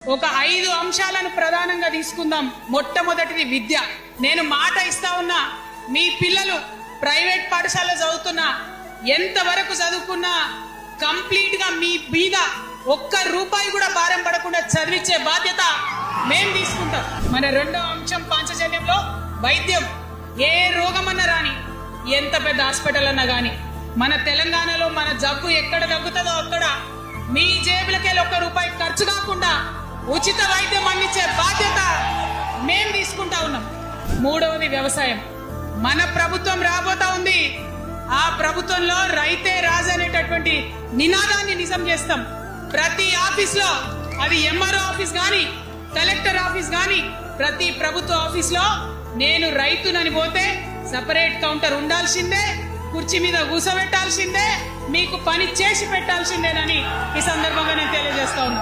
ఒక 5 అంశాలను ప్రధానంగా తీసుకుందాం. మొట్టమొదటిది విద్య. నేను మాట ఇస్తా ఉన్నా, మీ పిల్లలు ప్రైవేట్ పాఠశాలలో చదువుతున్నా, ఎంతవరకు చదువుకున్నా కంప్లీట్ గా మీ మీద ఒక్క రూపాయి కూడా భారం పడకుండా చదివించే బాధ్యత మేము తీసుకుంటాం. మన రెండో అంశం పాంచజన్యంలో వైద్యం. ఏ రోగమన్నా రాని, ఎంత పెద్ద హాస్పిటల్ అన్నా గాని, మన తెలంగాణలో మన జబ్బు ఎక్కడ తగ్గుతుందో అక్కడ మీ జేబులకెళ్ళి ఒక్క రూపాయి ఖర్చు కాకుండా ఉచిత వైద్యం అందించే బాధ్యత మేము తీసుకుంటా ఉన్నాం. మూడవది వ్యవసాయం. మన ప్రభుత్వం రాబోతా ఉంది. ఆ ప్రభుత్వంలో రైతే రాజు అనేటటువంటి నినాదాన్ని నిజం చేస్తాం. ప్రతి ఆఫీస్ లో, అది ఎంఆర్ఓ ఆఫీస్ గాని, కలెక్టర్ ఆఫీస్ గాని, ప్రతి ప్రభుత్వ ఆఫీస్ లో నేను రైతునని పోతే సపరేట్ కౌంటర్ ఉండాల్సిందే, కుర్చీ మీద కూర్చోబెట్టాల్సిందే, మీకు పని చేసి పెట్టాల్సిందేనని ఈ సందర్భంగా నేను తెలియజేస్తా ఉన్నా.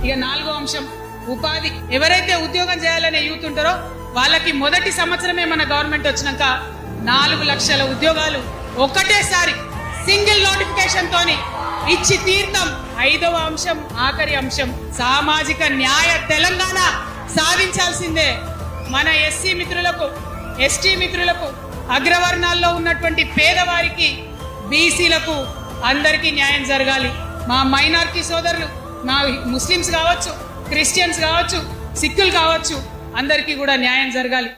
ఇక నాలుగో అంశం ఉపాధి. ఎవరైతే ఉద్యోగం చేయాలనే యూత్ ఉంటారో వాళ్ళకి మొదటి సంవత్సరమే మన గవర్నమెంట్ వచ్చినాక 4 లక్షల ఉద్యోగాలు ఒకటేసారి సింగిల్ నోటిఫికేషన్ తోని ఇచ్చి తీర్థం. ఐదవ అంశం, ఆఖరి అంశం, సామాజిక న్యాయ తెలంగాణ సాధించాల్సిందే. మన ఎస్సీ మిత్రులకు, ఎస్టీ మిత్రులకు, అగ్రవర్ణాల్లో ఉన్నటువంటి పేదవారికి, బీసీలకు అందరికీ న్యాయం జరగాలి. మా మైనారిటీ సోదరులు, మా ముస్లిమ్స్ కావచ్చు, క్రిస్టియన్స్ కావచ్చు, సిక్కులు కావచ్చు, అందరికీ కూడా న్యాయం జరగాలి.